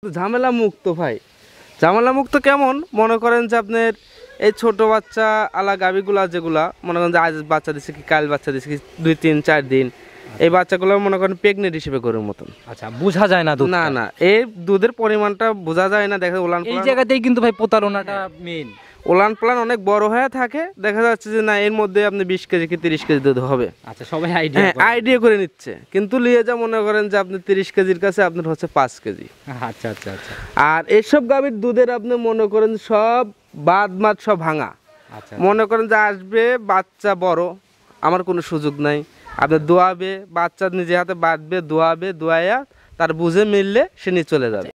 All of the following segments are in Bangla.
ঝামেলা মুক্ত ভাই। ঝামেলা মুক্ত কেমন মনে করেন যে আপনার এই ছোট বাচ্চা আলা গাভিগুলা যেগুলা মনে করেন যে আজ বাচ্চা দিচ্ছে কি কাল বাচ্চা দিচ্ছে কি 2-3-4 দিন, এই বাচ্চাগুলো মনে করেন প্রেগনেন্ট হিসেবে গরুর মতন। আচ্ছা, বোঝা যায় না দুধ, না না, এই দুধের পরিমাণটা বোঝা যায় না। দেখা উলান এই জায়গাতেই কিন্তু ভাই প্রতারণাটা মেইন। উলান পালান অনেক বড় হয়ে থাকে, দেখা যাচ্ছে যে না এর মধ্যে আপনি 20 কেজি কি 30 কেজি দুধ হবে। আচ্ছা, সবাই আইডিয়া করে নিচ্ছে, কিন্তু লিয়ে যা মনে করেন যে আপনি 30 কেজির কাছে আপনার হচ্ছে 5 কেজি। আচ্ছা আচ্ছা আচ্ছা। আর এইসব গাভীর দুধের আপনি মনে করেন সব বাদ মাত সব ভাঙা। আচ্ছা, মনে করেন যে আসবে বাচ্চা বড়, আমার কোনো সুযোগ নাই, আপনি দোয়াবে, বাচ্চা নিজে হাতে বাঁধবে, দোয়াবে, দোয়াইয়া তার বুঝে মিললে সে নিয়ে চলে যাবে।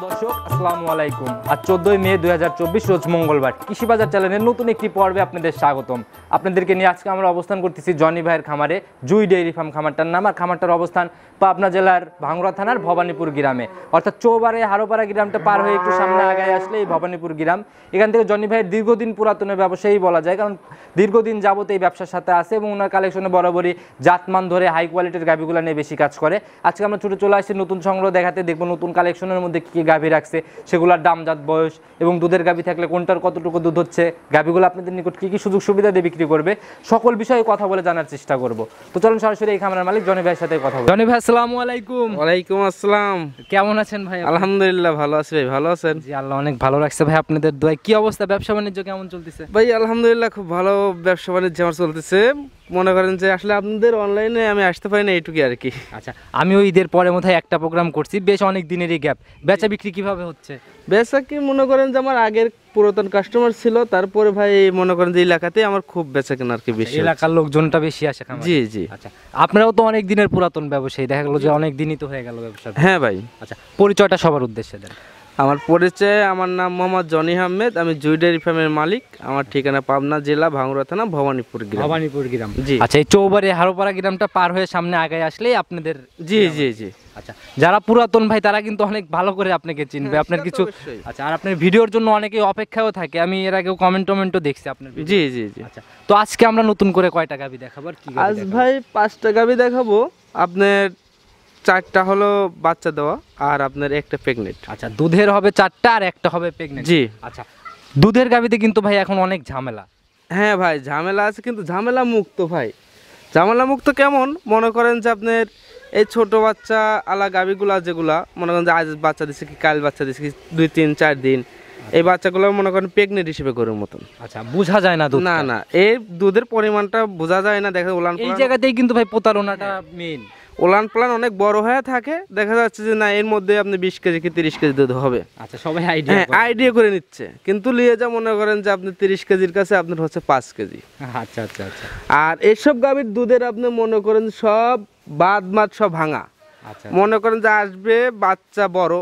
দর্শক আসসালামু আলাইকুম। আজ 14 মে 2024 রোজ মঙ্গলবার। কৃষি বাজার চ্যানেলের নতুন একটি পর্বে আপনাদের স্বাগতম। আপনাদেরকে নিয়ে আজকে আমরা অবস্থান করতেছি জনি ভাইয়ের খামারে, জুই ডেইরি ফার্ম খামারটার নাম। আর খামারটার অবস্থান পাবনা জেলার ভাঙ্গুড়া থানার ভবানীপুর গ্রামে, অর্থাৎ চৌবারে হারোপাড়া গ্রামটা পার হয়ে একটু সামনে আগায় আসলে এই ভবানীপুর গ্রাম। এখান থেকে জনি ভাইয়ের দীর্ঘদিন পুরাতনের ব্যবসায়ী বলা যায়, কারণ দীর্ঘদিন যাবত এই ব্যবসার সাথে আছে এবং ওনার কালেকশনে বরাবরই জাতমান ধরে হাই কোয়ালিটির গাভিগুলো নিয়ে বেশি কাজ করে। আজকে আমরা ছুটে চলে আসছি নতুন সংগ্রহ দেখাতে, দেখবো নতুন কালেকশনের মধ্যে কী কী গাভি রাখছে, সেগুলোর দাম, জাত, বয়স এবং দুধের গাভি থাকলে কোনটার কতটুকু দুধ হচ্ছে, গাভিগুলো আপনাদের নিকট কী কী সুযোগ সুবিধা দিয়ে বিক্রি করবে, সকল বিষয়ে কথা বলে জানার চেষ্টা করব। তো চলুন সরাসরি এই খামারের মালিক জনি ভাইয়ের সাথে কথা বলি। জনি ভাই আসসালামু আলাইকুম। ওয়ালাইকুম আসসালাম। কেমন আছেন ভাই? আলহামদুলিল্লাহ ভালো আছি ভাই, ভালো আছেন? জি, আল্লাহ অনেক ভালো রাখছে ভাই, আপনাদের দোয়ায়। কি অবস্থা, ব্যবসা বাণিজ্য কেমন চলতেছে? ভাই আলহামদুলিল্লাহ খুব ভালো ব্যবসা বাণিজ্য আমার চলতেছে। মনে করেন যে আসলে আপনাদের অনলাইনে আমি আসতে পারি না, এইটুকুই আর কি। আচ্ছা, আমি ওই ঈদের পরে মধ্যে একটা প্রোগ্রাম করছি, বেশ অনেক দিনেরই গ্যাপ। বেচা বিক্রি কিভাবে হচ্ছে? বেচা কি মনে করেন যে আমার আগের পুরাতন কাস্টমার ছিল, তারপরে ভাই মনে করেন যে এলাকাতে আমার খুব বেচা কেনা আর কি বেশি, এলাকার লোকজনটা বেশি আসে খামারে। জি জি। আচ্ছা, আপনারাও তো অনেক দিনের পুরাতন ব্যবসায়ী, দেখা গেল যে অনেক দিনই তো হয়ে গেল ব্যবসা। হ্যাঁ ভাই। আচ্ছা, পরিচয়টা সবার উদ্দেশ্যে দেন। আমার পরিচয়, আমার নাম মোহাম্মদ জনি আহমেদ, আমি জুই ডেইরি ফার্মের মালিক। আমার ঠিকানা পাবনা জেলা ভাঙ্গুড়া থানা ভবানীপুর গ্রাম। ভবানীপুর গ্রাম, জি। আচ্ছা, এই চৌবাড়ি হারোপাড়া গ্রামটা পার হয়ে সামনে আগায় আসলেই আপনাদের। জি জি জি। আচ্ছা, যারা পুরাতন ভাই তারা কিন্তু অনেক ভালো করে আপনাকে চিনবে, আপনার কিছু। আচ্ছা, আর আপনার ভিডিওর জন্য অনেকেই অপেক্ষাও থাকে, আমি এর আগেও কমেন্টও দেখছি আপনার। জি জি জি। আচ্ছা, তো আজকে আমরা নতুন করে কয়টা গাভি দেখাবো আর কি? আজ ভাই 5টা গাভি দেখাবো। আপনার 4টা হলো বাচ্চা দেওয়া আর আপনার একটা প্রেগনেন্ট। আচ্ছা, দুধের হবে 4টা আর একটা হবে প্রেগনেন্ট। জি। আচ্ছা, দুধের গাভিতে কিন্তু ভাই এখন অনেক ঝামেলা। হ্যাঁ ভাই, ঝামেলা আছে, কিন্তু ঝামেলা মুক্ত ভাই। ঝামেলা মুক্ত কেমন মনে করেন যে আপনার এই ছোট বাচ্চা আলা গাভিগুলা যেগুলা মনে করেন যে আজ বাচ্চা দিচ্ছে কি কাল বাচ্চা দিচ্ছে কি 2-3-4 দিন, এই বাচ্চাগুলো মনে করেন প্রেগনেন্ট হিসেবে গরুর মতন। আচ্ছা, বোঝা যায় না দুধ। না না, এই দুধের পরিমাণটা বোঝা যায় না। দেখা উলান এই জায়গাতেই কিন্তু ভাই প্রতারণাটা মেইন। উলান পালান অনেক বড় হয়ে থাকে, দেখা যাচ্ছে যে না এর মধ্যে আপনি 20 কেজি কি 30 কেজি দুধ হবে। আচ্ছা, সবাই আইডিয়া করে নিচ্ছে, কিন্তু লিয়ে যা মনে করেন যে আপনি 30 কেজির কাছে আপনার হচ্ছে 5 কেজি। আচ্ছা আচ্ছা আচ্ছা। আর এইসব গাভীর দুধের আপনি মনে করেন সব বাদ মাত সব ভাঙা। আচ্ছা, মনে করেন যে আসবে বাচ্চা বড়,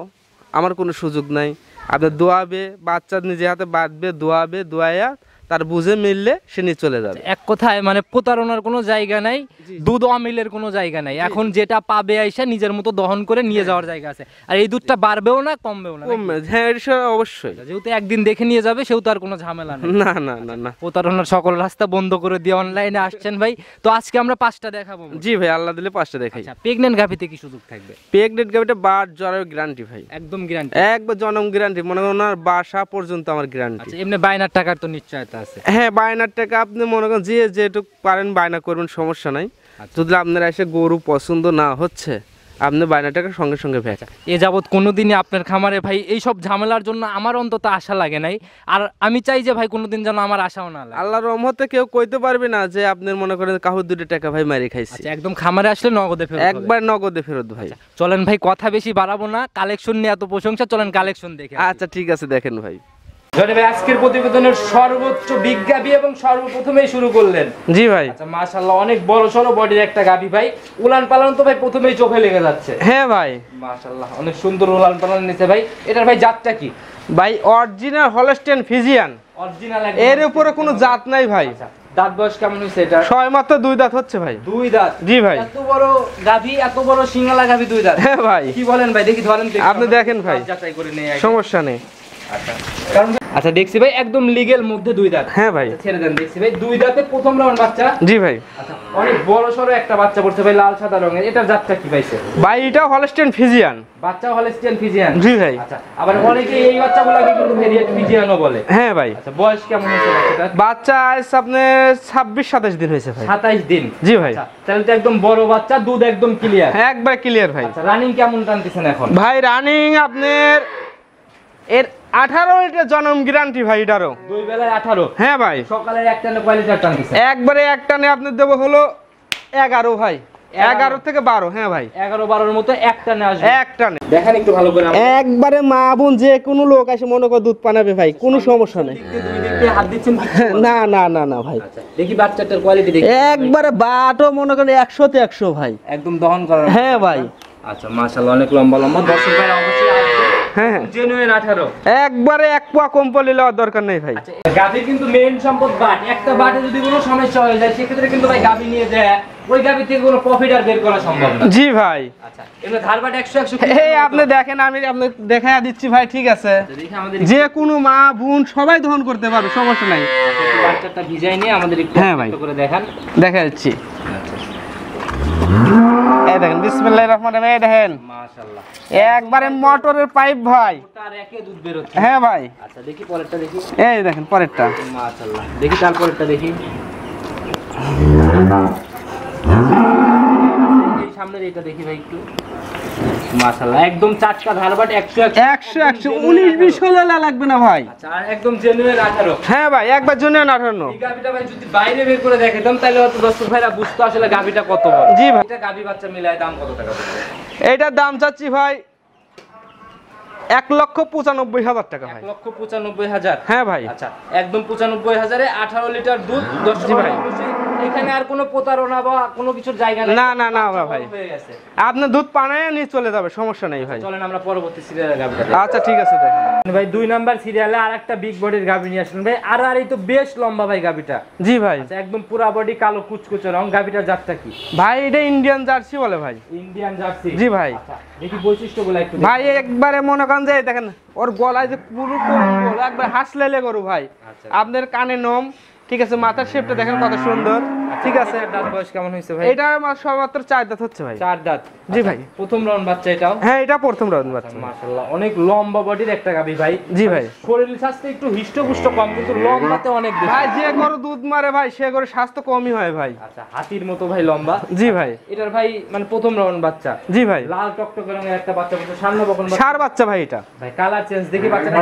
আমার কোনো সুযোগ নাই, আপনি দোয়াবে, বাচ্চা নিজে হাতে বাঁধবে, দোয়াবে, দোয়াইয়া তার বুঝে মিললে সে নিয়ে চলে যাবে। এক কথায় মানে প্রতারণার কোনো জায়গা নাই, দুধ অমিলের কোনো জায়গা নাই। এখন যেটা পাবে আইসা নিজের মতো দহন করে নিয়ে যাওয়ার জায়গা আছে। আর এই দুধটা বাড়বেও না কমবেও না। হ্যাঁ, এটা অবশ্যই। যেহেতু একদিন দেখে নিয়ে যাবে, সেহেতু আর কোনো ঝামেলা নেই। না না না না, প্রতারণার সকল রাস্তা বন্ধ করে দিয়ে অনলাইনে আসছেন ভাই। তো আজকে আমরা 5টা দেখাবো। জি ভাই, আল্লাহ দিলে 5টা দেখাই। আচ্ছা, প্রেগনেন্ট গাভিতে কি সুযোগ থাকবে? প্রেগনেন্ট গাভিটা বাট জ্বরের গ্যারান্টি ভাই, একদম গ্যারান্টি, একবার জন্ম গ্যারান্টি, মনে করেন ওনার বাসা পর্যন্ত আমার গ্যারান্টি। আচ্ছা, এমনি বায়নার টাকার তো নিশ্চয়তা আছে? হ্যাঁ, বায়নার টাকা আপনি মনে করেন যে যেটুকু পারেন বায়না করবেন, সমস্যা নাই। যদি আপনার এসে গরু পছন্দ না হচ্ছে, আপনি বায়না টাকা সঙ্গে সঙ্গে ভেজা। এ যাবৎ কোনোদিনই আপনার খামারে ভাই এইসব ঝামেলার জন্য আমার অন্তত আশা লাগে নাই, আর আমি চাই যে ভাই কোনোদিন যেন আমার আশাও না লাগে। আল্লাহর রহমতে কেউ কইতে পারবে না যে আপনার মনে করেন কাহু 2 টাকা ভাই মারি খাইছি। আচ্ছা, একদম খামারে আসলে নগদে ফেরত, একবার নগদে ফেরত ভাই। চলেন ভাই, কথা বেশি বাড়াবো না, কালেকশন নিয়ে এত প্রশংসা, চলেন কালেকশন দেখে। আচ্ছা ঠিক আছে, দেখেন ভাই। জনি ভাই, আজকের প্রতিবেদনের সর্বোচ্চ বিগ গাভি এবং সর্বপ্রথমেই শুরু করলেন। জি ভাই। আচ্ছা, মাশাআল্লাহ, অনেক বড় সরো বডির একটা গাভি ভাই। উলান পালান তো ভাই প্রথমেই চোখে লেগে যাচ্ছে। হ্যাঁ ভাই, মাশাআল্লাহ, অনেক সুন্দর উলান পালান নিছে ভাই। এটার ভাই জাতটা কি? ভাই অরিজিনাল হলস্টেইন ফ্রিজিয়ান। অরিজিনাল, এর উপরে কোনো জাত নাই ভাই। দাঁত বয়স কেমন হয়েছে এটা? ছয় মাত্র 2 দাঁত হচ্ছে ভাই। 2 দাঁত? জি ভাই। এত বড় গাভী, এত বড় সিংহালা গাভী 2 দাঁত? হ্যাঁ ভাই। কি বলেন ভাই, দেখি ধরেন দেখি, আপনি দেখেন ভাই, যাচাই করে নেই আগে। সমস্যা নেই। আচ্ছা কারণ আচ্ছা দেখছি ভাই একদম লিগ্যাল মধ্যে 2 দাঁত। হ্যাঁ ভাই। আচ্ছা, ছেড়ে দেন, দেখছি ভাই 2 দাঁতে প্রথম রাউন্ড বাচ্চা। জি ভাই। আচ্ছা অনেক বড় সরো একটা বাচ্চা পড়ছে ভাই, লাল সাদা রঙের। এটার জাতটা কি পাইছে ভাই? এটা হলস্টেইন ফ্রিজিয়ান। বাচ্চা হলস্টিয়ান ফ্রিজিয়ান? জি ভাই। আচ্ছা আবার অনেকে এই বাচ্চাগুলোকে কিন্তু ভেরিয়েন্ট ফ্রিজিয়ানও বলে। হ্যাঁ ভাই। আচ্ছা বয়স কেমন হয়েছে বাচ্চাটার? বাচ্চা আজ আপনার 26-27 দিন হয়েছে ভাই। 27 দিন? জি ভাই। আচ্ছা তাহলে তো একদম বড় বাচ্চা, দুধ একদম ক্লিয়ার? হ্যাঁ একবার ক্লিয়ার ভাই। আচ্ছা রানিং কেমন টানতেছেন এখন? ভাই রানিং আপনার এর 18 লিটার জন্ম গ্যারান্টি ভাই এটারও। 2 বেলায় 18? হ্যাঁ ভাই। সকালের একটা না কয় লিটার টানতেছেন? একবারে একটা নে আপনার দেবো হলো 11 ভাই। 11 থেকে 12। হ্যাঁ ভাই। 11-12 মতো একটা না আসবে? একটা নে দেখেন একটু ভালো করে। একবারে মা বোন যে কোনো লোক এসে মনে করে দুধ পানাবে ভাই, কোনো সমস্যা নেই। দুই দিক দিয়ে হাত দিচ্ছেন? না না না না ভাই। আচ্ছা দেখি বাচ্চাটার কোয়ালিটি দেখি। একবারে বাটও মনে করেন 100 তে 100 ভাই। একদম দহন করার? হ্যাঁ ভাই। আচ্ছা মাশাআল্লাহ অনেক লম্বা লম্বা। দর্শক ভাই অবশ্যই আসবে। হ্যাঁ জেনুইন 18? একবারে এক পোয়া কম পড়লে লওয়ার দরকার নেই ভাই। আচ্ছা গাভীর কিন্তু মেইন সম্পদ বাট। একটা বাটে যদি কোনো সমস্যা হয়ে যায় সেক্ষেত্রে কিন্তু ভাই গাভী নিয়ে যায় ওই গাভী থেকে কোনো প্রফিট আর বের করা সম্ভব না। জি ভাই। আচ্ছা এমনি ধার বাট 100 এই আপনি দেখেন, আমি আপনি দেখা দিচ্ছি ভাই, ঠিক আছে? দেখি আমাদের যে কোনো মা বোন সবাই দহন করতে পারবে, সমস্যা নাই। বাচ্চাটা ভিজাই নিয়ে আমাদের একটু হ্যাঁ ভাই। করে দেখান। দেখা যাচ্ছি। এই দেখেন বিসমিল্লাহির রহমানির রহিম। এই দেখেন মাশাআল্লাহ একবারে মোটরের পাইপ ভাই। তার একে দুধ বের হচ্ছে? হ্যাঁ ভাই। আচ্ছা দেখি পরেরটা দেখি। এই দেখেন পরেরটা। মাশাআল্লাহ দেখি তারপরেরটা দেখি। এই সামনের এইটা দেখি ভাই একটু। মাশাআল্লাহ একদম চাটকা ধারবাট 100 19-20 হলে লাগবে না ভাই। আচ্ছা আর একদম জেনুইন 18? হ্যাঁ ভাই একবার জন্য 18। এই গাভীটা ভাই যদি বাইরে বের করে দেখাতাম তাহলে হয়তো দর্শক ভাইরা বুঝতো আসলে গাভীটা কত বড়। জি ভাই। এটা গাভী বাচ্চা মিলায় দাম কত টাকা পড়বে? এটার দাম চাচ্ছি ভাই 1,95,000 টাকা ভাই। 1,95,000? হ্যাঁ ভাই। আচ্ছা একদম 95,000-এ 18 লিটার দুধ। দর্শক ভাই অবশ্যই এখানে আর কোনো প্রতারণা বা কোনো কিছুর জায়গা নেই। না না না ভাই, হয়ে গেছে। আপনি দুধ পানায় নিয়ে চলে যাবে, সমস্যা নেই ভাই। চলেন আমরা পরবর্তী সিরিয়ালে গাভীটা। আচ্ছা ঠিক আছে দেখেন ভাই 2 নাম্বার সিরিয়ালে আরেকটা বিগ বডির গাভী নিয়ে আসলেন ভাই। আর এই তো বেশ লম্বা ভাই গাভীটা। জি ভাই। আচ্ছা একদম পুরা বডি কালো কুচকুচে রং। গাভীটার জাতটা কি ভাই? এটা ইন্ডিয়ান জার্সি বলে ভাই। Indian jersey? জি ভাই। আচ্ছা দেখি বৈশিষ্ট্যগুলো একটু ভাই একবারে মনে করেন যে দেখেন ওর গলায় যে পুরো কম্বল, একবার হাসলেলে গরু ভাই। আচ্ছা আপনার কানে নম, ঠিক আছে? মাথার শেপটা দেখেন কত সুন্দর, ঠিক আছে? এটার দাঁত বয়স কেমন হয়েছে ভাই? এটা সবেমাত্র 4 দাঁত হচ্ছে ভাই। 4 দাঁত? জি ভাই। প্রথম রাউন্ড বাচ্চা এটাও? হ্যাঁ এটা প্রথম রাউন্ড বাচ্চা। মাশাআল্লাহ অনেক লম্বা বডির একটা গাভী ভাই। জি ভাই। শরীর স্বাস্থ্য একটু হিষ্টপুষ্ট কম কিন্তু লম্বাতে অনেক বেশি। ভাই যে গরু দুধ মারে ভাই সে গরু স্বাস্থ্য কমই হয় ভাই। আচ্ছা হাতির মতো ভাই লম্বা? জি ভাই। এটার ভাই মানে প্রথম রাউন্ড বাচ্চা? জি ভাই। লাল টকটকে রঙের একটা বাচ্চা বলতে সামনে বকন সার বাচ্চা ভাই এটা। ভাই কালার চেঞ্জ দেখি বাচ্চাটা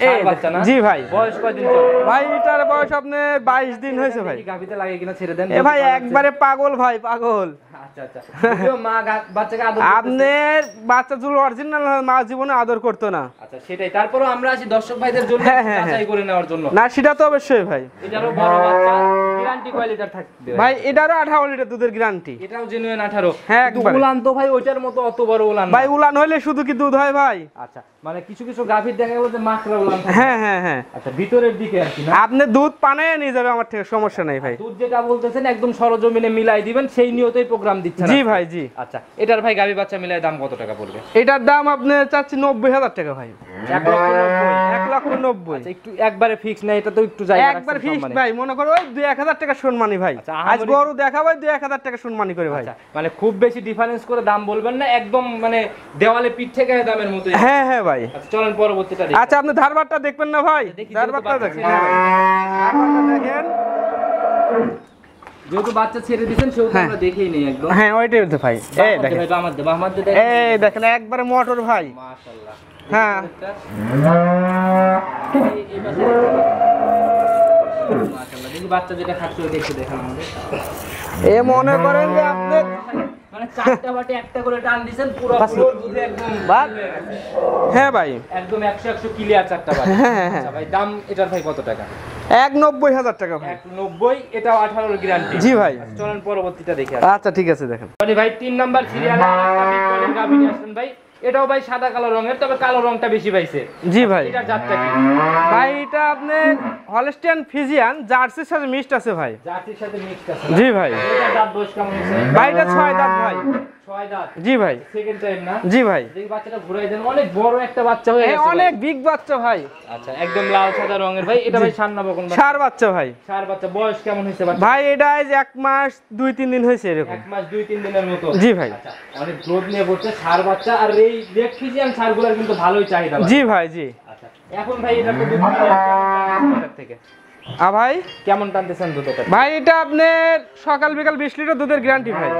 এই বাচ্চা না? জি ভাই। বয়স কয়দিন চলে ভাই এটার বয়স আপনার 22 দিন হয়েছে ভাই। গাভীতে লাগে কিনা ছেড়ে দেন। এ ভাই একবারে পাগল ভাই, পাগল। আচ্ছা আচ্ছা যদিও মা বাচ্চাকে আদর আপনার বাচ্চা জুল অরিজিনাল মা জীবনে আদর করতো না। আচ্ছা সেটাই। তারপরও আমরা আছি দর্শক ভাইদের জন্য যাচাই করে নেওয়ার জন্য। না সেটা তো অবশ্যই ভাই। এটারও বড় বাচ্চা, গ্যারান্টি কয় লিটার থাকবে ভাই? এটারও 18 লিটার দুধের গ্যারান্টি। এটাও জেনুইন 18? হ্যাঁ কিন্তু একবারে। উলান তো ভাই ওইটার মতো অত বড় উলান না। ভাই উলান হইলে শুধু কি দুধ হয় ভাই? আচ্ছা মানে কিছু কিছু গাভীর দেখা গেল যে মাকড়া উলান থাকে। হ্যাঁ হ্যাঁ হ্যাঁ। আচ্ছা ভিতরের দিকে আর কি না? আপনি দুধ পানায় নিয়ে যাবে আমার থেকে, সমস্যা নেই ভাই। দুধ যেটা বলতেছেন একদম সরজমিনে মিলাই দিবেন সেই নিয়তেই প্রোগ্রাম দিচ্ছেন? জি ভাই জি। আচ্ছা এটার ভাই গাভী বাচ্চা মিলাই দাম কত টাকা পড়বে? এটার দাম আপনি চাচ্ছি 90,000 টাকা ভাই। 1,90,000? 1,90,000। আচ্ছা একটু একবারে ফিক্স না, এটা তো একটু জায়গা একবার ফিক্স ভাই, মনে করো ওই 2-1,000 টাকা সম্মানী ভাই। আচ্ছা, আজ গরু দেখাবো 2-1,000 টাকা সম্মানী করে ভাই। আচ্ছা মানে খুব বেশি ডিফারেন্স করে দাম বলবেন না, একদম মানে দেওয়ালে পিঠ থেকে দামের মতো। হ্যাঁ হ্যাঁ ভাই। আচ্ছা চলেন পরবর্তীটা দেখি। আচ্ছা আপনি ধারবারটা দেখবেন না ভাই? দেখি, ধারবারটা যেহেতু দেখেন। বাচ্চা ধারবারটা দেখেন। যেহেতু বাচ্চা ছেড়ে দিয়েছেন সেহেতু আমরা দেখেই নেই একদম। হ্যাঁ ওইটাই তো ভাই। এই দেখেন, আমার দেব আমার দেব। এই দেখেন একবারে মোটর ভাই। মাশাআল্লাহ। হ্যাঁ এই পাশে মাশাআল্লাহ দেখি বাচ্চা যেটা খাচ্ছে ওই দেখতে দেখান আমাদের। এ মনে করেন যে আপনি মানে চারটা বাটি একটা করে টান দিবেন পুরো ফ্লোর দুধে একদম বাদ। হ্যাঁ ভাই একদম 100 ক্লিয়ার চারটা বাটি। হ্যাঁ, হ্যাঁ। আচ্ছা ভাই দাম এটার ভাই কত টাকা? 1,90,000 টাকা ভাই। 1,90,000? এটাও 18 গ্যারান্টি? জি ভাই। চলেন পরবর্তীটা দেখি। আচ্ছা ঠিক আছে দেখেন। ভাই 3 নাম্বার সিরিয়ালে একটা বিগ বলের গাভী নিয়ে আসেন ভাই। এটাও ভাই সাদা কালো রঙের, তবে কালো রংটা বেশি পাইছে। জি ভাই। এটার জাতটা কি? ভাই এটা আপনার হলস্টিয়ান ফ্রিজিয়ান জার্সির সাথে মিক্সড আছে ভাই। জাতির সাথে মিক্সড আছে। জি ভাই। এটার দাঁত বয়স কেমন হয়েছে? ভাই এটা 6 দাঁত ভাই। 6 দাঁত। জি ভাই। সেকেন্ড টাইম না? জি ভাই। এই বাচ্চাটা ঘুরাই দেন, অনেক বড় একটা বাচ্চা হয়ে গেছে। অনেক বিগ বাচ্চা ভাই। আচ্ছা, একদম লাল সাদা রঙের ভাই। এটা ভাই সার না বকন বাচ্চা? সার বাচ্চা ভাই। সার বাচ্চা। বয়স কেমন হয়েছে বাচ্চা? ভাই এটা আজ 1 মাস 2-3 দিন হয়েছে এরকম। 1 মাস 2-3 দিনের মতো। জি ভাই। আচ্ছা, অনেক গ্রোথ নিয়ে পড়ছে সার বাচ্চা। আর এই রেড ফিজিয়ান সারগুলোর কিন্তু ভালোই চাহিদা। জি ভাই জি। আচ্ছা, এখন ভাই এটা তো দুধ থেকে ভাই কেমন টানতেছেন দুধটা? ভাই এটা আপনার সকাল বিকাল 20 লিটার দুধের গ্যারান্টি ভাই।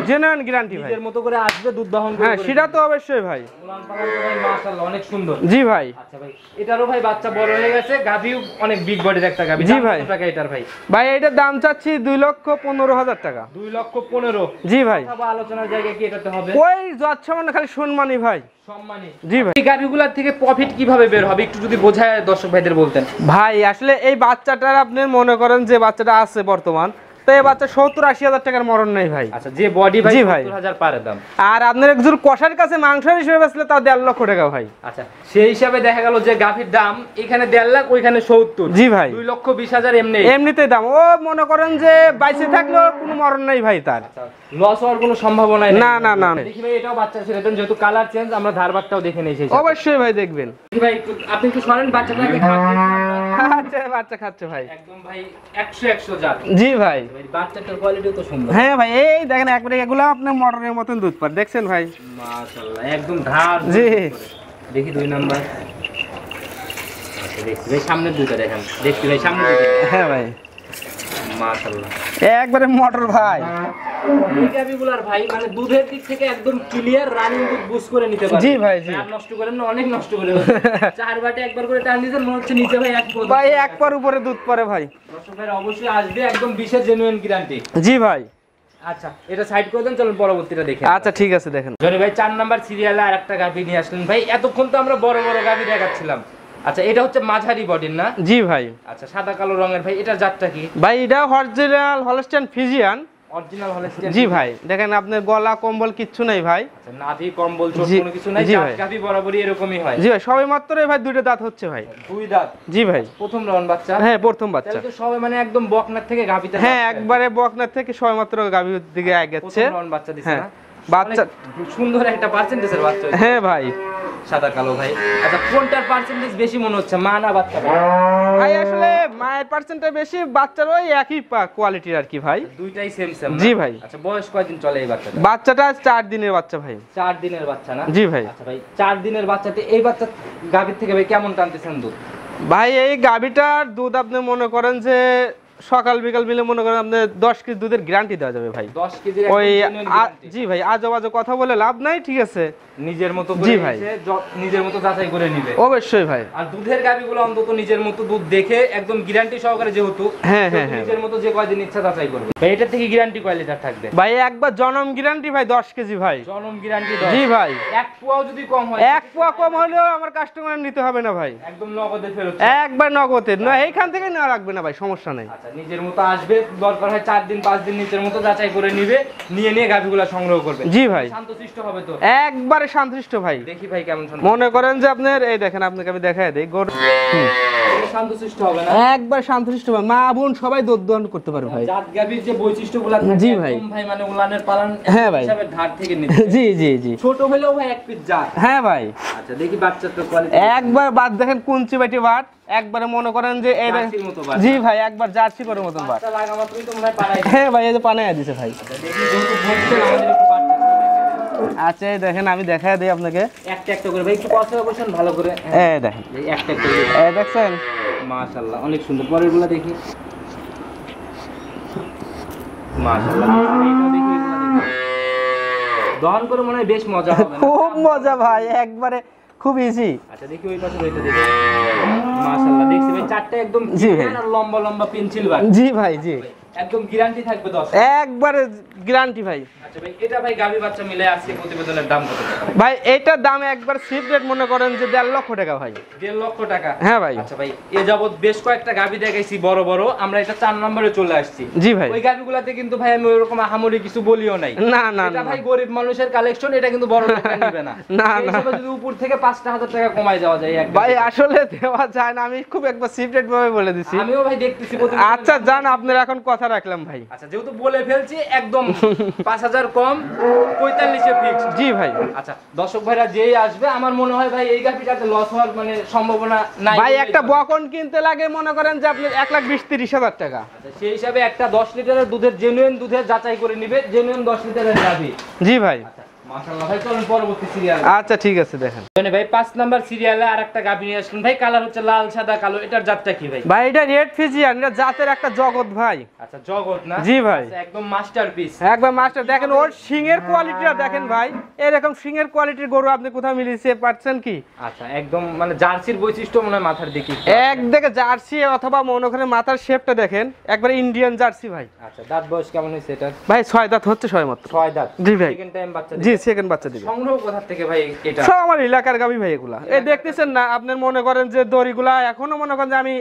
জেনুইন গ্যারান্টি ভাই। এর মতো করে আসবে দুধ দহন করে। হ্যাঁ সেটা তো অবশ্যই ভাই। উলান পালান তো ভাই মাশাআল্লাহ অনেক সুন্দর। জি ভাই। আচ্ছা ভাই, এটারও ভাই বাচ্চা বড় হয়ে গেছে, গাভীও অনেক বিগ বডির একটা গাভী। জি ভাই। কত টাকা এটার ভাই? ভাই এটার দাম চাচ্ছি 2,15,000 টাকা। 2,15,000। জি ভাই। কথা বা আলোচনার জায়গায় কি এটাতে হবে? ওই যৎসামান্য খালি সম্মানই ভাই। সম্মানী। জি ভাই। এই গাভীগুলোর থেকে প্রফিট কিভাবে বের হবে একটু যদি বোঝায় দর্শক ভাইদের বলতেন। ভাই আসলে এই বাচ্চাটার আপনি মনে করেন যে বাচ্চাটা আছে বর্তমান, তো এই বাচ্চা 70-80 হাজার টাকার মরণ নেই ভাই। আচ্ছা, যে বডি ভাই জি ভাই। 70,000 পারে দাম। আর আপনার একজন কষার কাছে মাংস হিসেবে বেচলে তাও 1.5 লক্ষ টাকা ভাই। আচ্ছা, সেই হিসাবে দেখা গেল যে গাভীর দাম এখানে 1.5 লাখ, ওইখানে 70। জি ভাই। 2,20,000 এমনি। এমনিতেই দাম ও মনে করেন যে বাইসে থাকলেও কোনো মরণ নেই ভাই তার। লস হওয়ার কোনো সম্ভাবনা নেই। না না না। দেখি ভাই এটাও বাচ্চা ছেড়ে দেন, যেহেতু কালার চেঞ্জ, আমরা ধারবাটটাও দেখে নেই সেই সাথে। অবশ্যই ভাই দেখবেন। ভাই আপনি একটু সরেন, বাচ্চাটাকে আচ্ছা বাচ্চা খাচ্ছে ভাই। একদম ভাই 100 জাত। জি ভাই। ভাই বাচ্চাটার কোয়ালিটিও তো সুন্দর। হ্যাঁ ভাই এই দেখেন একবারে এগুলো আপনার মটরের মতন দুধ পার দেখছেন ভাই। মাশাআল্লাহ একদম ধার। জি। দেখি 2 নাম্বার। আচ্ছা দেখছি ভাই সামনের দুটো দেখেন। দেখছি ভাই সামনের দুটো। হ্যাঁ ভাই মাশাআল্লাহ একবারে মটর ভাই। এই গাভীগুলার ভাই মানে দুধের দিক থেকে একদম ক্লিয়ার রানিং দুধ বুঝ করে নিতে পারে। জি ভাই জি। আর নষ্ট করেন না, অনেক নষ্ট করে। 4 বাটে একবার করে টান দিয়েছেন, মনে হচ্ছে নিচে ভাই এক পদ। ভাই এক পার উপরে দুধ পড়ে ভাই। দর্শক ভাই অবশ্যই আসবে, একদম বিশেষ জেনুইন গ্যারান্টি। জি ভাই। আচ্ছা, এটা সাইড করে দেন, চলুন পরবর্তীটা দেখে। আচ্ছা ঠিক আছে দেখেন। জনি ভাই 4 নাম্বার সিরিয়ালে আরেকটা গাভী নিয়ে আসলেন ভাই। এতক্ষণ তো আমরা বড় বড় গাভী দেখাচ্ছিলাম। আচ্ছা, এটা হচ্ছে মাঝারি বডির না? জি ভাই। আচ্ছা, সাদা কালো রঙের ভাই। এটার জাতটা কি? ভাই এটা original Holstein Friesian. Original Holstein. জি ভাই দেখেন আপনার গলা কম্বল কিচ্ছু নাই ভাই। আচ্ছা, নাভি কম্বল চোখ জি, কোনো কিছু নাই। জি জাত ভাই। গাভী বরাবরই এরকমই হয়। জি ভাই সবে মাত্র ভাই 2টা দাঁত হচ্ছে ভাই। 2 দাঁত। জি ভাই। প্রথম রাউন্ড বাচ্চা। হ্যাঁ প্রথম বাচ্চা। তাহলে তো সবে মানে একদম বকনার থেকে গাভীতে। হ্যাঁ একবারে বকনার থেকে সবে মাত্র গাভীর দিকে আগাচ্ছে। প্রথম রাউন্ড বাচ্চা দিছে হ্যাঁ না? বাচ্চা অনেক সুন্দর একটা পার্সেন্টেজের বাচ্চা হয়েছে। হ্যাঁ ভাই। সাদা কালো ভাই। আচ্ছা, কোনটার পার্সেন্টেজ বেশি মনে হচ্ছে, মা না বাচ্চা? ভাই আসলে মায়ের পার্সেন্টটা বেশি, বাচ্চার ওই একই কোয়ালিটির আর কি ভাই। দুইটাই সেম সেম। জি ভাই। আচ্ছা, বয়স কয়দিন চলে এই বাচ্চাটা? বাচ্চাটা 4 দিনের বাচ্চা ভাই। 4 দিনের বাচ্চা না? জি ভাই। আচ্ছা ভাই, 4 দিনের বাচ্চাতে এই বাচ্চা গাভীর থেকে ভাই কেমন টানতেছেন দুধ? ভাই এই গাভীটার দুধ আপনি মনে করেন যে সকাল বিকাল মিলে মনে করেন আপনি 10 কেজি দুধের গ্যারান্টি দেওয়া যাবে ভাই। 10 কেজি ওই জি ভাই আজে বাজে কথা বলে লাভ নাই, ঠিক আছে। নিজের মতো জি করে ভাই। এসে নিজের মতো যাচাই করে নিবে। অবশ্যই ভাই। আর দুধের গাভীগুলো অন্তত নিজের মতো দুধ দেখে একদম গ্যারান্টি সহকারে, যেহেতু হ্যাঁ হ্যাঁ হ্যাঁ নিজের মতো যে কয়দিন ইচ্ছা যাচাই করবে। ভাই এটা থেকে গ্যারান্টি কয় লিটার থাকবে? ভাই একবার জনম গ্যারান্টি ভাই 10 কেজি ভাই। জনম গ্যারান্টি। জি ভাই। এক পোয়াও যদি কম হয়, এক পোয়া কম হলেও আমার কাস্টমার নিতে হবে না ভাই। একদম নগদে ফেরত। একবার নগদে না, এইখান থেকে না রাখবে না ভাই, সমস্যা নেই। আচ্ছা, নিজের মতো আসবে, দরকার হয় 4 দিন 5 দিন নিজের মতো যাচাই করে নিবে, নিয়ে গাভীগুলো সংগ্রহ করবে। জি ভাই। শান্তশিষ্ট হবে তো? একবারে শান্তশিষ্ট ভাই। দেখি ভাই কেমন শান্ত। মনে করেন যে আপনার এই দেখেন আপনাকে আমি দেখাই দেই গরু শান্তশিষ্ট হবে না? একবার শান্তশিষ্ট ভাই, মা বোন সবাই দুধ দহন করতে পারে ভাই। জাত গাভীর যে বৈশিষ্ট্যগুলো থাকে জি ভাই। একদম ভাই মানে উলানের পালন হ্যাঁ ভাই। হিসাবে ধার থেকে নিতে। জি জি জি। ছোট হলেও ভাই এক পিস জাত। হ্যাঁ ভাই। আচ্ছা, দেখি বাচ্চার তো কোয়ালিটি। একবার বাদ দেখেন কুঞ্চি বাটি বাট, একবারে মনে করেন যে এই জার্সির মতো বাট। জি ভাই একবার জার্সি করে মতন বাট। বাচ্চা লাগা মাত্রই তো মনে হয় পাড়ায়। হ্যাঁ ভাই এই যে পানায়া দিছে ভাই। আচ্ছা, দেখি যেহেতু বলছেন আমাদের একটু বাচ্চা। আচ্ছা এই দেখেন আমি দেখাই দেই আপনাকে। একটা একটা করে ভাই একটু কষ্ট বসেন ভালো করে। এই দেখেন এই একটা একটা করে। এই দেখছেন মাশাআল্লাহ অনেক সুন্দর। পরেরগুলো দেখি। মাশাআল্লাহ এইটাও দেখি, এগুলো দেখি। দহন করে মনে হয় বেশ মজা হবে না? খুব মজা ভাই, একবারে খুব ইজি। আচ্ছা, দেখি ওই পাশে রইতে দেখি। মাশাআল্লাহ দেখছি ভাই চারটা একদম জি ভাই। clear আর লম্বা লম্বা পেন্সিল বাট। জি ভাই জি। একদম গ্যারান্টি থাকবে 10। একবারে গ্যারান্টি ভাই। আচ্ছা ভাই, এটা ভাই গাভী বাচ্চা মিলে আজকে প্রতিবেদনের দাম কত টাকা? ভাই এইটার দাম একবার সিপ রেট মনে করেন যে 1.5 লক্ষ টাকা ভাই। 1.5 লক্ষ টাকা? হ্যাঁ ভাই। আচ্ছা ভাই, এ যাবত বেশ কয়েকটা গাভী দেখাইছি বড় বড়, আমরা এটা 4 নম্বরে চলে আসছি। জি ভাই। ওই গাভীগুলাতে কিন্তু ভাই আমি ওইরকম আহামরি কিছু বলিও নাই। না না এটা না ভাই গরিব মানুষের কালেকশন, এটা কিন্তু বড় লোকরা নিবে না। না, এই না। হিসেবে যদি উপর থেকে 5,000 টাকা কমায় যাওয়া যায় এক ভাই গাভীতে। আসলে দেওয়া যায় না, আমি খুব একবার সিপ রেট ভাবে বলে দিছি। আমিও ভাই দেখতেছি প্রতিবেদনের আচ্ছা দাম। জান, আপনার এখন কথা রাখলাম ভাই। আচ্ছা যেহেতু বলে ফেলছি, একদম 5,000 কম, 45 এ ফিক্সড। জি ভাই। আচ্ছা দর্শক ভাইরা যেই আসবে, আমার মনে হয় ভাই এই গাভীটাতে লস হওয়ার মানে সম্ভাবনা নাই। ভাই বললেই একটা চলে। বকন কিনতে লাগে মনে করেন যে আপনার 1,20,000-30,000 টাকা। আচ্ছা, সেই হিসাবে একটা 10 লিটারের দুধের জেনুইন দুধের যাচাই করে নিবে, জেনুইন 10 লিটারের গাভী। জি ভাই। আচ্ছা মাশাআল্লাহ ভাই, চলুন পরবর্তী সিরিয়াল। আচ্ছা ঠিক আছে দেখেন ভাই 5 নাম্বার সিরিয়ালে আরেকটা গাভী নিয়ে আসলেন ভাই, কালার হচ্ছে লাল সাদা কালো, এটার জাতটা কি ভাই? ভাই। এটা রেড ফিজিয়ান, এটা জাতের একটা জগৎ ভাই। আচ্ছা জগৎ না? জি ভাই। আচ্ছা, একদম মাস্টারপিস। একবার মাস্টার দেখেন, ওর শিংয়ের কোয়ালিটিটা দেখেন ভাই। এরকম শিংয়ের কোয়ালিটির গরু আপনি কোথাও মিলিয়ে পারছেন কি? আচ্ছা একদম মানে জার্সির বৈশিষ্ট্য মনে হয় মাথার দিকে। এক দেখে জার্সি অথবা মনে করেন মাথার শেপটা দেখেন, একবার ইন্ডিয়ান জার্সি ভাই। আচ্ছা দাঁত বয়স কেমন হয়েছে এটার? ভাই 6 দাঁত হচ্ছে, 6 মাত্র। 6 দাঁত। জি ভাই। সেকেন্ড টাইম বাচ্চা জি দিবে। সেকেন্ড বাচ্চা দিবে। সংগ্রহ কোথা থেকে ভাই এটা? সব আমার এলাকার গাবি ভাই এগুলা। এই দেখতেছেন না, আপনার মনে করেন যে দড়িগুলা এখনো মনে করেন যে আমি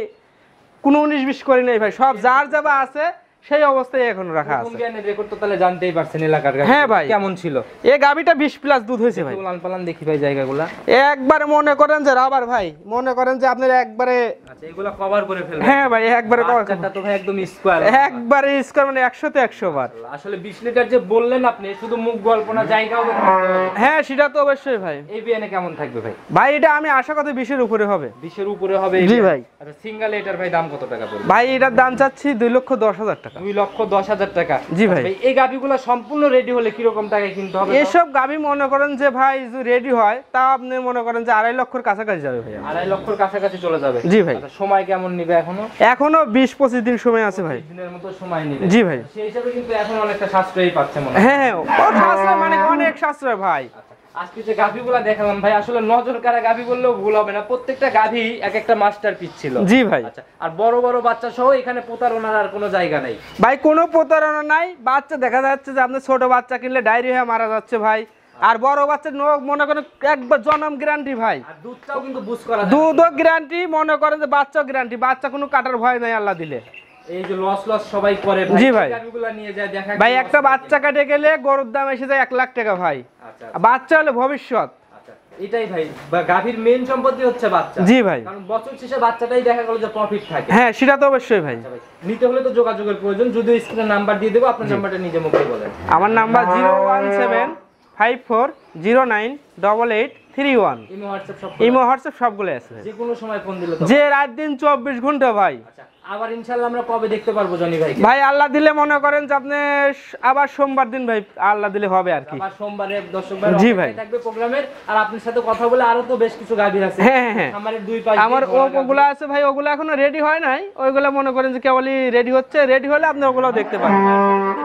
কোনো 19-20 করি নাই ভাই, সব যার যাবা আছে সেই অবস্থায় এখন রাখা আছে। জ্ঞানের রেকর্ড তো তাহলে জানতেই পারছেন এলাকার গাভী। হ্যাঁ ভাই। কেমন ছিল? এই গাবিটা 20+ দুধ হয়েছে ভাই। উলান পালান দেখি ভাই জায়গাগুলা। একবার মনে করেন যে রাবার ভাই, মনে করেন যে আপনার একবারে। আচ্ছা এগুলা কভার করে ফেলবেন? হ্যাঁ ভাই একবারে বাচ্চাটা তো ভাই একদম স্কয়ার। একবারে স্কোয়ার মানে 100-তে 100 বার। আসলে 20 লিটার যে বললেন আপনি, শুধু মুখ গল্প না, জায়গাও তো থাকতে হবে। হ্যাঁ সেটা তো অবশ্যই ভাই। এই বিয়ানে কেমন থাকবে ভাই? ভাই এটা আমি আশা করি 20-এর উপরে হবে। 20 এর উপরে হবে এই জি বিয়ান? ভাই। আচ্ছা সিঙ্গেল এটার ভাই দাম কত টাকা পড়বে? ভাই এটার দাম চাচ্ছি 2,10,000 টাকা। 2,10,000 টাকা। জি ভাই। এই গাভীগুলো সম্পূর্ণ রেডি হলে কি রকম টাকায় কিনতে হবে? এসব গাবি মনে করেন যে ভাই যদি রেডি হয় তা আপনি মনে করেন যে 2.5 লক্ষের কাছাকাছি যাবে ভাই। 2.5 লক্ষের কাছাকাছি চলে যাবে? জি ভাই। আচ্ছা সময় কেমন নিবে এখনো? এখনো 20-25 দিন সময় আছে ভাই। 20 দিনের মতো সময় নিবে? জি ভাই। সেই হিসাবে কিন্তু এখন অনেকটা সাশ্রয়ী পাচ্ছে মনে হয়। হ্যাঁ হ্যাঁ, ও সাশ্রয় মানে অনেক সাশ্রয় ভাই। আজকে যে গাভীগুলা দেখালাম ভাই, আসলে নজর কাড়া গাভী বললেও ভুল হবে না, প্রত্যেকটা গাভী এক একটা মাস্টারপিস ছিল। জি ভাই। আচ্ছা আর বড় বড় বাচ্চা সহ এখানে প্রতারণার আর কোনো জায়গা নাই? ভাই কোনো প্রতারণা নাই। বাচ্চা দেখা যাচ্ছে যে আপনি ছোট বাচ্চা কিনলে ডায়রি হয়ে মারা যাচ্ছে ভাই, আর বড় বাচ্চা মনে করেন একবার জন্ম গ্যারান্টি ভাই। আর দুধটাও কিন্তু বুঝ করা যায়। দুধও গ্যারান্টি, মনে করেন যে বাচ্চাও গ্যারান্টি, বাচ্চা কোনো কাটার ভয় নাই আল্লাহ দিলে। এই যে লস সবাই করে ভাই। জি ভাই। গাভীগুলা নিয়ে যায় দেখা ভাই একটা বাচ্চা কাটে গেলে গরুর দাম এসে যায় 1 লাখ টাকা ভাই। আচ্ছা আর বাচ্চা হলে ভবিষ্যৎ। আচ্ছা এটাই ভাই, বা গাভীর মেইন সম্পত্তি হচ্ছে বাচ্চা। জি ভাই। কারণ বছর শেষে বাচ্চাটাই দেখা গেল যে প্রফিট থাকে। হ্যাঁ সেটা তো অবশ্যই ভাই। আচ্ছা ভাই, নিতে হলে তো যোগাযোগের প্রয়োজন, যদি স্ক্রিনে নাম্বার দিয়ে দেবো, আপনার নাম্বারটা নিজে মুখে বলেন। আমার নাম্বার 01754088831। ইমো হোয়াটসঅ্যাপ সব ইমো হোয়াটসঅ্যাপ সবগুলো আছে ভাই। যে কোনো সময় ফোন দিলে তো। যে রাত দিন 24 ঘন্টা ভাই। আচ্ছা আবার ইনশাআল্লাহ আমরা কবে দেখতে পারবো জনি ভাই? ভাই আল্লাহ দিলে মনে করেন যে আপনি আবার সোমবার দিন ভাই, আল্লাহ দিলে হবে আর কি। আবার সোমবারে দর্শক ভাই জি ভাই। থাকবে প্রোগ্রামের, আর আপনার সাথে কথা বলে আরো তো বেশ কিছু গাভী আছে। হ্যাঁ হ্যাঁ। আমাদের দুই পাশে আমার ওগুলো আছে ভাই, ওগুলো এখনো রেডি হয় নাই, ওইগুলো মনে করেন যে কেবলই রেডি হচ্ছে, রেডি হলে আপনি ওগুলো দেখতে পাবেন।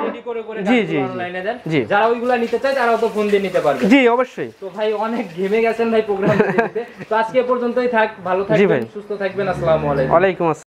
রেডি করে করে জি, জি, অনলাইনে দেন। জি। যারা ওইগুলা নিতে চায় তারাও তো ফোন দিয়ে নিতে পারবে। জি অবশ্যই। তো ভাই অনেক ঘেমে গেছেন ভাই প্রোগ্রাম দিতে। তো আজকে এ পর্যন্তই থাক, ভালো জি ভাই। থাকবেন, সুস্থ থাকবেন, আসসালামু আলাইকুম। ওয়ালাইকুম আসসালাম।